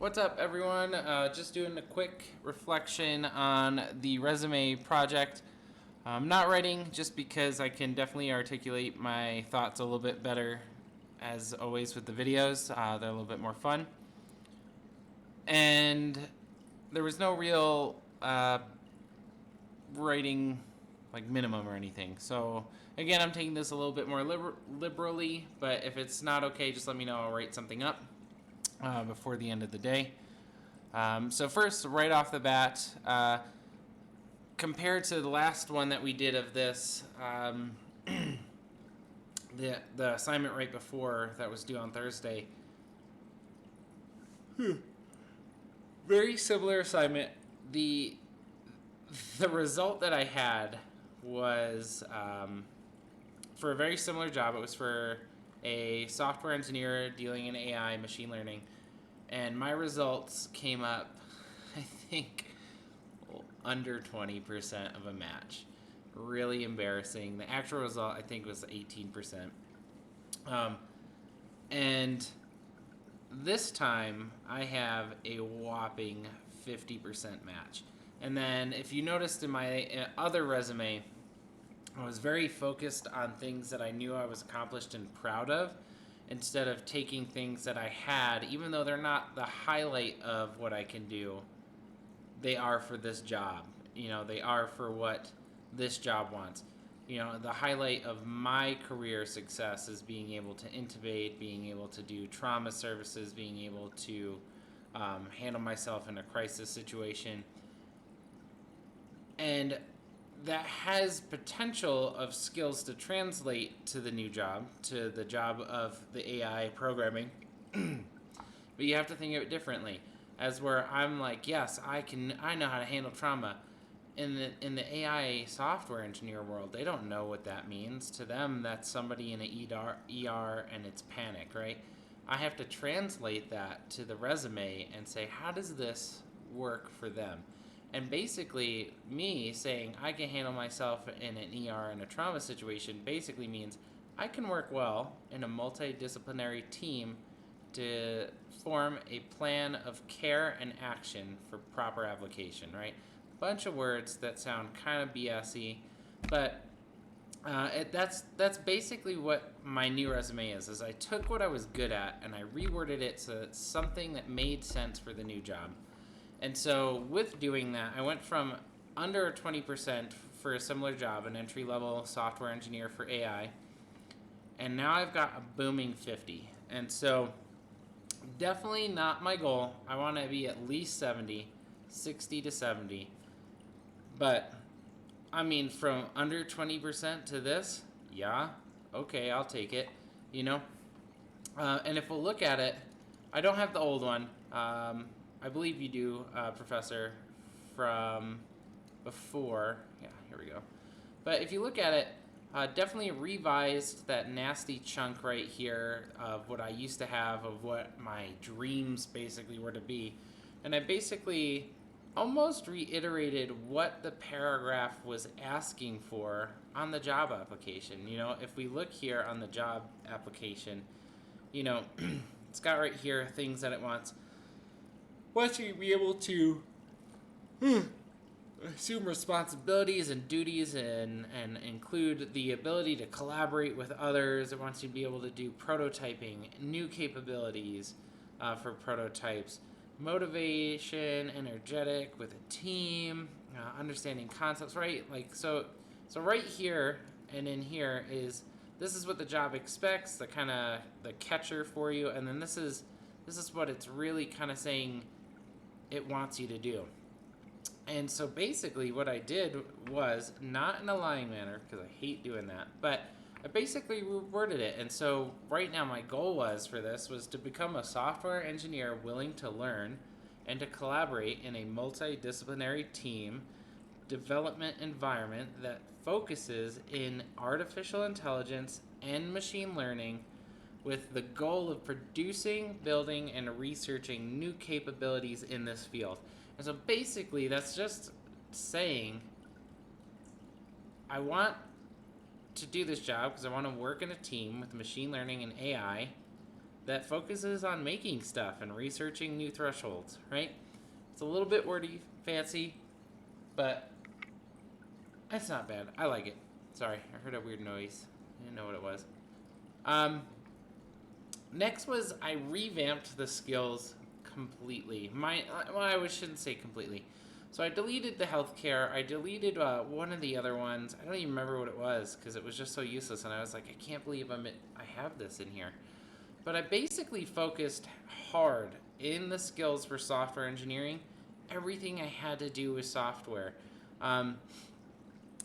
What's up, everyone? Just doing a quick reflection on the resume project. I'm not writing just because I can definitely articulate my thoughts a little bit better, as always with the videos. They're a little bit more fun. And there was no real writing like minimum or anything. So again, I'm taking this a little bit more liberally, but if it's not okay, just let me know. I'll write something up before the end of the day. So first, right off the bat, compared to the last one that we did of this, the assignment right before that was due on Thursday, very similar assignment. The result that I had was for a very similar job. It was for a software engineer dealing in AI, machine learning, and my results came up, I think, under 20% of a match. Really embarrassing. The actual result, I think, was 18%. And this time, I have a whopping 50% match. And then, if you noticed in my other resume, I was very focused on things that I knew I was accomplished and proud of, instead of taking things that I had, even though they're not the highlight of what I can do, they are for this job. They are for what this job wants. The highlight of my career success is being able to intubate, being able to do trauma services, being able to handle myself in a crisis situation. And that has potential of skills to translate to the new job, to the job of the AI programming. But you have to think of it differently, as where I'm like, yes, I know how to handle trauma. In the AI software engineer world, they don't know what that means. To them, that's somebody in an ER and it's panic, right? I have to translate that to the resume and say, how does this work for them? And basically, me saying I can handle myself in an ER and a trauma situation basically means I can work well in a multidisciplinary team to form a plan of care and action for proper application, right? A bunch of words that sound kind of BS-y, but that's basically what my new resume is I took what I was good at and I reworded it so it's something that made sense for the new job. And so with doing that, I went from under 20% for a similar job, an entry-level software engineer for AI, and now I've got a booming 50. And so definitely not my goal. I want to be at least 70, 60 to 70. But, I mean, from under 20% to this, yeah, okay, I'll take it, And if we'll look at it, I don't have the old one. I believe you do, Professor, from before. Yeah, here we go. But if you look at it, definitely revised that nasty chunk right here of what I used to have, of what my dreams basically were to be. And I basically almost reiterated what the paragraph was asking for on the job application. If we look here on the job application, it's got right here things that it wants. Wants you to be able to assume responsibilities and duties and include the ability to collaborate with others. It wants you to be able to do prototyping, new capabilities for prototypes, motivation, energetic with a team, understanding concepts, right? So right here and in here this is what the job expects, the kind of the catcher for you, and then this is what it's really kind of saying it wants you to do. And so basically what I did was, not in a lying manner, because I hate doing that, but I basically reworded it. And so right now my goal for this was to become a software engineer willing to learn and to collaborate in a multidisciplinary team development environment that focuses in artificial intelligence and machine learning with the goal of producing, building, and researching new capabilities in this field. And so basically, that's just saying I want to do this job because I want to work in a team with machine learning and AI that focuses on making stuff and researching new thresholds, right? It's a little bit wordy, fancy, but it's not bad. I like it. Sorry, I heard a weird noise. I didn't know what it was. Um, Next was I revamped the skills completely. I shouldn't say completely. So I deleted the healthcare. I deleted one of the other ones. I don't even remember what it was because it was just so useless. And I was like, I can't believe I have this in here. But I basically focused hard in the skills for software engineering. Everything I had to do with software.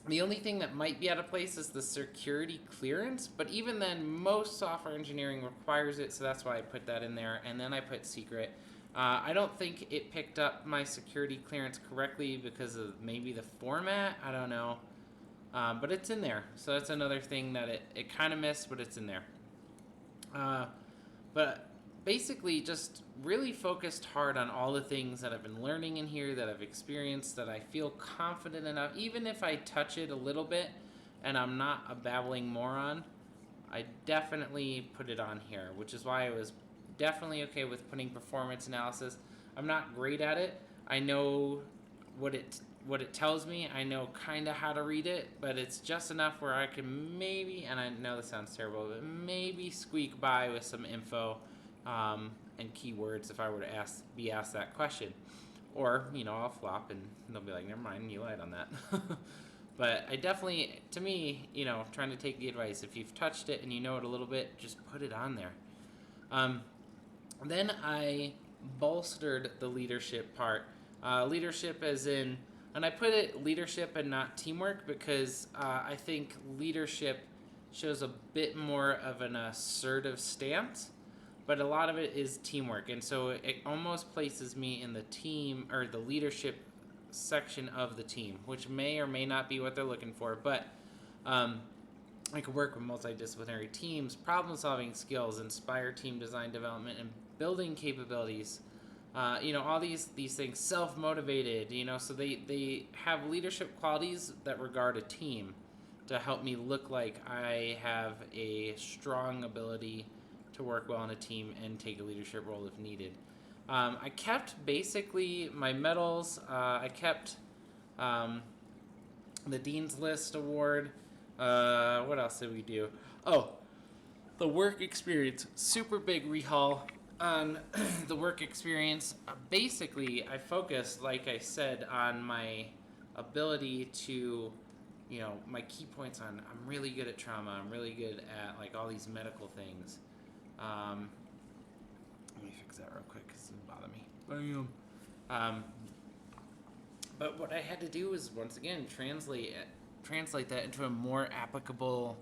The only thing that might be out of place is the security clearance, but even then, most software engineering requires it, so that's why I put that in there, and then I put secret. I don't think it picked up my security clearance correctly because of maybe the format, I don't know, but it's in there, so that's another thing that it kind of missed, but it's in there. But basically just really focused hard on all the things that I've been learning in here, that I've experienced, that I feel confident enough, even if I touch it a little bit and I'm not a babbling moron, I definitely put it on here, which is why I was definitely okay with putting performance analysis. I'm not great at it. I know what it tells me. I know kind of how to read it, but it's just enough where I can maybe, and I know this sounds terrible, but maybe squeak by with some info and keywords if I were to be asked that question. Or, I'll flop and they'll be like, never mind, you lied on that. But I definitely, to me, trying to take the advice, if you've touched it and you know it a little bit, just put it on there. Then I bolstered the leadership part. Leadership as in, and I put it leadership and not teamwork because I think leadership shows a bit more of an assertive stance, but a lot of it is teamwork. And so it almost places me in the team or the leadership section of the team, which may or may not be what they're looking for, but I could work with multidisciplinary teams, problem-solving skills, inspire team design development, and building capabilities. All these things, self-motivated, so they have leadership qualities that regard a team to help me look like I have a strong ability to work well in a team and take a leadership role if needed. I kept basically my medals. I kept the Dean's List Award. What else did we do? Oh, the work experience. Super big rehaul on the work experience. Basically, I focused, like I said, on my ability to, my key points on I'm really good at trauma. I'm really good at like all these medical things. Let me fix that real quick because it bothered me. But what I had to do was, once again, translate that into a more applicable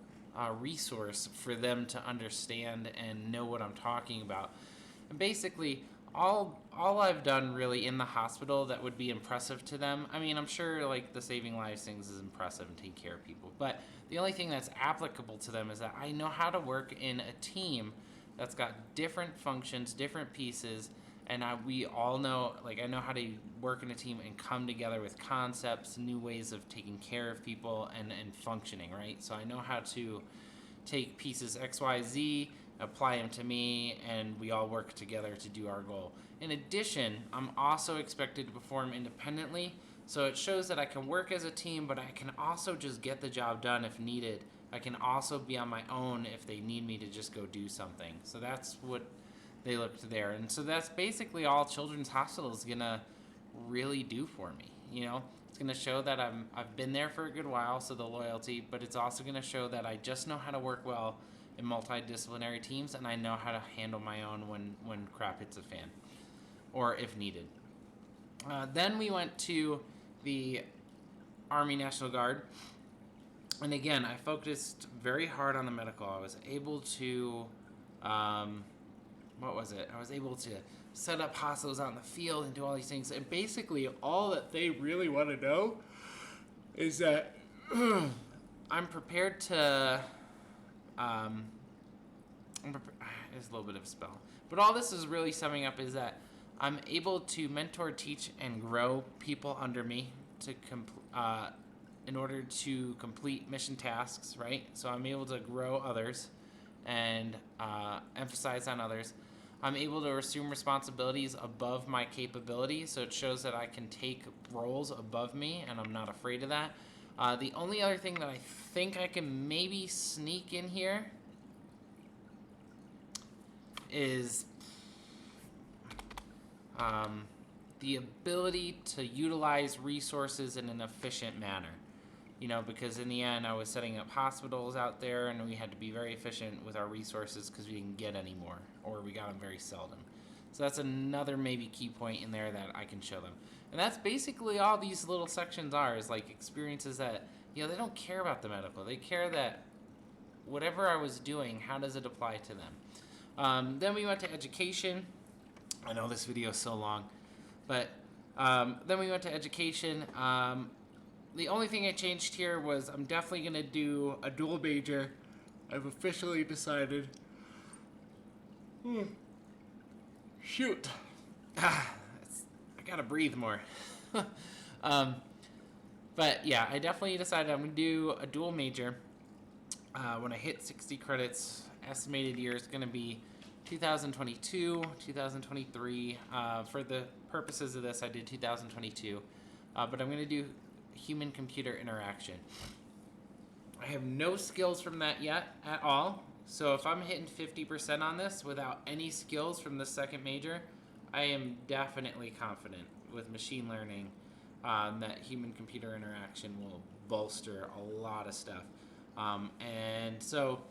resource for them to understand and know what I'm talking about. And basically, all I've done really in the hospital that would be impressive to them, I mean, I'm sure like the saving lives things is impressive and taking care of people, but the only thing that's applicable to them is that I know how to work in a team that's got different functions, different pieces, and we all know, like, I know how to work in a team and come together with concepts, new ways of taking care of people and functioning, right? So I know how to take pieces X, Y, Z, apply them to me, and we all work together to do our goal. In addition, I'm also expected to perform independently, so it shows that I can work as a team, but I can also just get the job done if needed. I can also be on my own if they need me to just go do something. So that's what they looked there. And so that's basically all Children's Hospital is going to really do for me. It's going to show that I've been there for a good while, so the loyalty, but it's also going to show that I just know how to work well in multidisciplinary teams, and I know how to handle my own when crap hits a fan, or if needed. Then we went to the Army National Guard, and again, I focused very hard on the medical. I was able to, I was able to set up hospitals out in the field and do all these things, and basically all that they really want to know is that I'm prepared to, it's a little bit of a spell. But all this is really summing up is that I'm able to mentor, teach, and grow people under me to in order to complete mission tasks, right? So I'm able to grow others. and emphasize on others. I'm able to assume responsibilities above my capabilities, so it shows that I can take roles above me, and I'm not afraid of that. The only other thing that I think I can maybe sneak in here is the ability to utilize resources in an efficient manner. You know, because in the end, I was setting up hospitals out there, and we had to be very efficient with our resources because we didn't get any more, or we got them very seldom. So that's another maybe key point in there that I can show them. And that's basically all these little sections are, is like experiences that, you know, they don't care about the medical. They care that whatever I was doing, how does it apply to them? Then we went to education. I know this video is so long, but then we went to education. The only thing I changed here was I'm definitely going to do a dual major. I've officially decided. Shoot. I gotta breathe more. But yeah, I definitely decided I'm going to do a dual major. When I hit 60 credits, estimated year is going to be 2022, 2023. For the purposes of this, I did 2022. But I'm going to do human-computer interaction. I have no skills from that yet at all. So if I'm hitting 50% on this without any skills from the second major, I am definitely confident with machine learning that human-computer interaction will bolster a lot of stuff. And so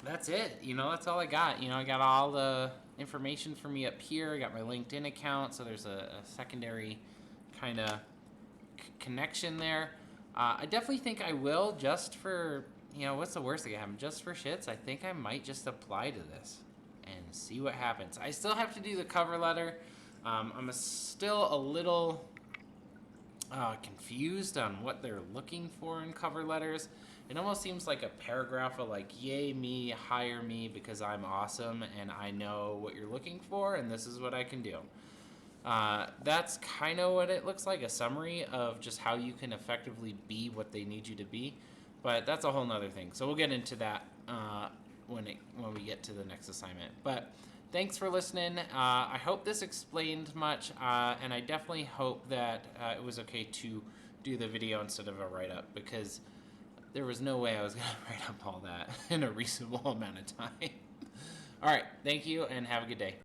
that's it. You know, that's all I got. You know, I got all the information for me up here. I got my LinkedIn account, so there's a secondary kind of connection there. I definitely think I will, just for, you know, what's the worst that can happen? Just for shits, I think I might just apply to this and see what happens. I still have to do the cover letter. I'm still a little confused on what they're looking for in cover letters. It almost seems like a paragraph of like, yay me, hire me because I'm awesome and I know what you're looking for and this is what I can do. That's kind of what it looks like, a summary of just how you can effectively be what they need you to be. But that's a whole nother thing. So we'll get into that when we get to the next assignment. But thanks for listening. I hope this explained much, and I definitely hope that it was okay to do the video instead of a write-up, because there was no way I was going to write up all that in a reasonable amount of time. All right, thank you, and have a good day.